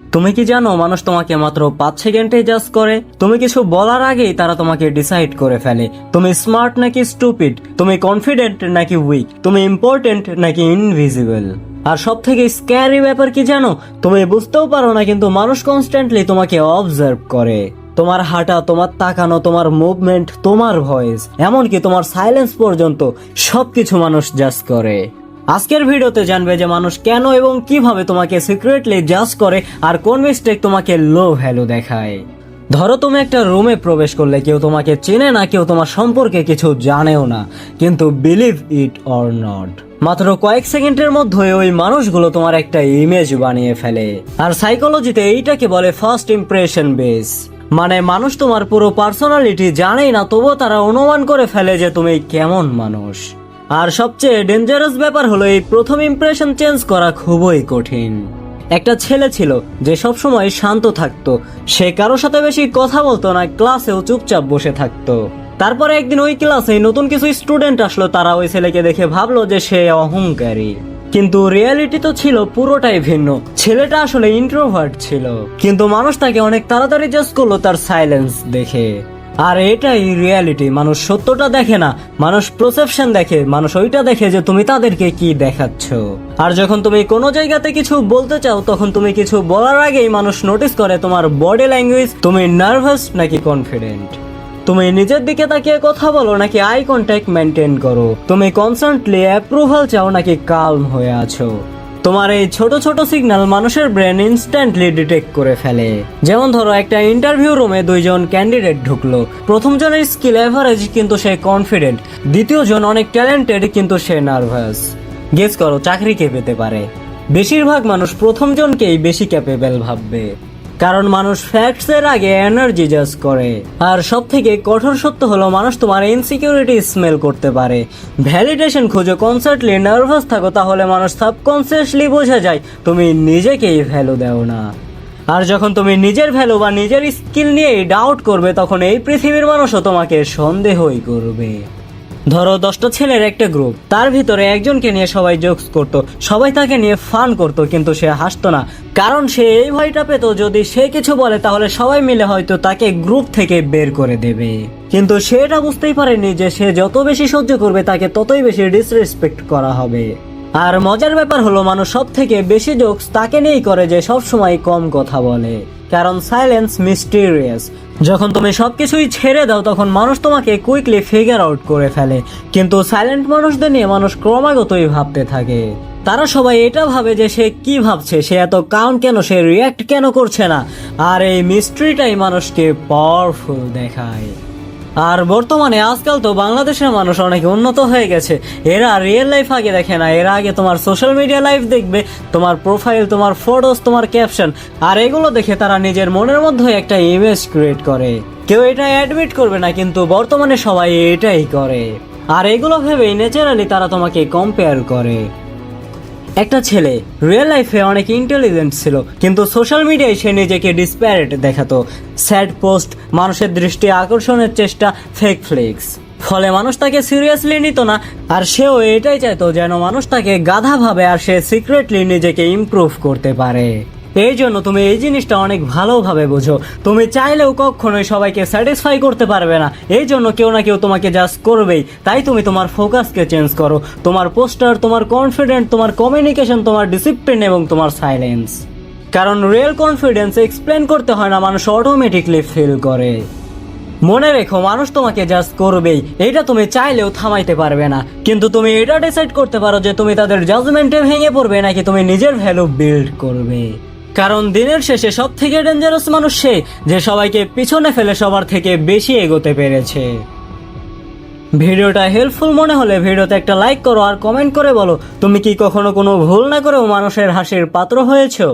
তুমি কি জানো মানুষ তোমাকে মাত্র 5 সেকেন্ডে জাজ করে? তুমি কিছু বলার আগেই তারা তোমাকে ডিসাইড করে ফেলে তুমি স্মার্ট নাকি স্টুপিড, তুমি কনফিডেন্ট নাকি উইক, তুমি ইম্পর্টেন্ট নাকি ইনভিজিবল। আর সব থেকে স্ক্যারি ব্যাপার কি জানো, তুমি বুঝতেও পারো না কিন্তু মানুষ কনস্ট্যান্টলি তোমাকে অবজার্ভ করে। তোমার হাঁটা, তোমার তাকানো, তোমার মুভমেন্ট, তোমার ভয়েস, এমনকি তোমার সাইলেন্স পর্যন্ত সবকিছু মানুষ জাজ করে। আজকের ভিডিওতে জানবে যে মানুষ কেন এবং কিভাবে তোমাকে সিক্রেটলি জাজ করে আর কোন মিস্টেক তোমাকে লো ভ্যালু দেখায়। ধরো তুমি একটা রুমে প্রবেশ করলে, কেউ তোমাকে চেনে না, কেউ তোমার সম্পর্কে কিছু জানেও না, কিন্তু বিলিভ ইট অর নট, মাত্র কয়েক সেকেন্ডের মধ্যে ওই মানুষগুলো তোমার একটা ইমেজ বানিয়ে ফেলে। আর সাইকোলজিতে এইটাকে বলে ফার্স্ট ইমপ্রেশন বেস। মানে মানুষ তোমার পুরো পার্সোনালিটি জানেই না, তবুও তারা অনুমান করে ফেলে যে তুমি কেমন মানুষ। আর সবচেয়ে ডেঞ্জারাস ব্যাপার হলো এই প্রথম ইমপ্রেশন চেঞ্জ করা খুবই কঠিন। একটা ছেলে ছিল যে সবসময় শান্ত থাকতো, সে কারো সাথে বেশি কথা বলতো না, ক্লাসেও চুপচাপ বসে থাকতো। তারপরে একদিন ওই ক্লাসে নতুন কিছু স্টুডেন্ট আসলো, তারা ওই ছেলেকে দেখে ভাবলো যে সে অহংকারী, কিন্তু রিয়েলিটি তো ছিল পুরোটাই ভিন্ন। ছেলেটা আসলে ইন্ট্রোভার্ট ছিল, কিন্তু মানুষ তাকে অনেক তাড়াতাড়ি জাজ করলো তার সাইলেন্স দেখে। আর এটাই রিয়েলিটি, মানুষ সত্যটা দেখে না, মানুষ পারসেপশন দেখে, মানুষ ওইটা দেখে যে তুমি তাদেরকে কি দেখাচ্ছ। আর যখন তুমি কোনো জায়গাতে কিছু বলতে চাও, তখন তুমি কিছু বলার আগেই মানুষ নোটিস করে তোমার বডি ল্যাঙ্গুয়েজ, তুমি নার্ভাস নাকি কনফিডেন্ট, তুমি নিজের দিকে তাকিয়ে কথা বলো নাকি আই কন্ট্যাক্ট মেনটেন করো, তুমি কনস্ট্যান্টলি অ্যাপ্রুভাল চাও নাকি কালম হয়ে আছো। তোমার এই ছোট ছোট সিগন্যাল মানুষের ব্রেন ইনস্ট্যান্টলি ডিটেক্ট করে ফেলে। যেমন ধরো একটা ইন্টারভিউ রুমে দুইজন ক্যান্ডিডেট ঢুকলো, প্রথম জনের স্কিল এভারেজ কিন্তু সে কনফিডেন্ট, দ্বিতীয় জন অনেক ট্যালেন্টেড কিন্তু সে নার্ভাস। গেস করো চাকরি কে পেতে পারে? বেশিরভাগ মানুষ প্রথম জনকেই বেশি ক্যাপেবল ভাববে, কারণ মানুষ ফ্যাক্টস এর আগে এনার্জি জাজ করে। আর সব থেকে কঠোর সত্য হলো মানুষ তোমার ইনসিকিউরিটি স্মেল করতে পারে। ভ্যালিডেশন খুঁজো, কনস্ট্যান্টলি নার্ভাস থাকো, তাহলে মানুষ সাবকনসিয়াসলি বোঝা যায় তুমি নিজেকেই ভ্যালু দাও না। আর যখন তুমি নিজের ভ্যালু বা নিজের স্কিল নিয়ে ডাউট করবে, তখন এই পৃথিবীর মানুষও তোমাকে সন্দেহই করবে। ধরো 10টা ছেলের একটা গ্রুপ, তার ভিতরে একজনকে নিয়ে সবাই জোকস করত, সবাই তাকে নিয়ে ফান করত, কিন্তু সে হাসতো না, কারণ সে এই ভয়টা পেত যদি সে কিছু বলে তাহলে সবাই মিলে হয়তো তাকে গ্রুপ থেকে বের করে দেবে। কিন্তু সে এটা বুঝতেই পারেনি যে সে যত বেশি সহ্য করবে তাকে ততই বেশি ডিসরেসপেক্ট করা হবে। আর মজার ব্যাপার হলো মানুষ সব থেকে বেশি জোকস তাকে নিয়েই করে যে সব সময় কম কথা বলে, কারণ সাইলেন্স মিস্টিরিয়াস। যখন তুমি সবকিছুই ছেড়ে দাও তখন মানুষ তোমাকে কুইকলি ফিগার আউট করে ফেলে, কিন্তু সাইলেন্ট মানুষদের নিয়ে মানুষ ক্রমাগতই ভাবতে থাকে। তারা সবাই এটা ভাবে যে সে কি ভাবছে, সে এত কাউন্ট কেন, সে রিয়াক্ট কেন করছে না। আর এই মিস্ট্রিটাই মানুষকে পাওয়ারফুল দেখায়। আর বর্তমানে আজকাল তো বাংলাদেশের মানুষ অনেক উন্নত হয়ে গেছে, এরা রিয়েল লাইফ আগে দেখে না, এরা আগে তোমার সোশ্যাল মিডিয়া লাইফ দেখবে, তোমার প্রোফাইল, তোমার ফটোস, তোমার ক্যাপশন, আর এগুলো দেখে তারা নিজের মনের মধ্যে একটা ইমেজ ক্রিয়েট করে। কেউ এটা অ্যাডমিট করবে না, কিন্তু বর্তমানে সবাই এটাই করে। আর এগুলো ভেবেই ন্যাচারালি তারা তোমাকে কম্পেয়ার করে। একটা ছেলে রিয়েল লাইফে অনেক ইন্টেলিজেন্ট ছিল, কিন্তু সোশ্যাল মিডিয়ায় সে নিজেকে ডিসপ্যারেট দেখাতো, স্যাড পোস্ট, মানুষের দৃষ্টি আকর্ষণের চেষ্টা, ফেক ফ্লেক্স। ফলে মানুষ তাকে সিরিয়াসলি নিত না, আর সেও এটাই চাইতো যেন মানুষ তাকে গাধা ভাবে আর সে সিক্রেটলি নিজেকে ইমপ্রুভ করতে পারে। এই জন্য তুমি এই জিনিসটা অনেক ভালোভাবে বোঝো, তুমি চাইলেও কখনোই সবাইকে স্যাটিসফাই করতে পারবে না, এই জন্য কেউ না কেউ তোমাকে জাজ করবেই। তাই তুমি তোমার ফোকাসকে চেঞ্জ করো, তোমার পোস্টার, তোমার কনফিডেন্ট, তোমার কমিউনিকেশন, তোমার ডিসিপ্লিন এবং তোমার সাইলেন্স। কারণ রিয়েল কনফিডেন্স এক্সপ্লেন করতে হয় না, মানুষ অটোমেটিকলি ফিল করে। মনে রেখো মানুষ তোমাকে জাজ করবেই, এটা তুমি চাইলেও থামাইতে পারবে না, কিন্তু তুমি এটা ডিসাইড করতে পারো যে তুমি তাদের জাজমেন্টে ভেঙে পড়বে নাকি তুমি নিজের ভ্যালু বিল্ড করবে। কারণ দিনের শেষে সব থেকে ডেঞ্জারাস মানুষ সে যে সবাইকে পিছনে ফেলে সবার থেকে বেশি এগোতে পেরেছে। ভিডিওটা হেল্পফুল মনে হলে ভিডিওতে একটা লাইক করো আর কমেন্ট করে বলো তুমি কি কখনো কোনো ভুল না করেও মানুষের হাসির পাত্র হয়েছো।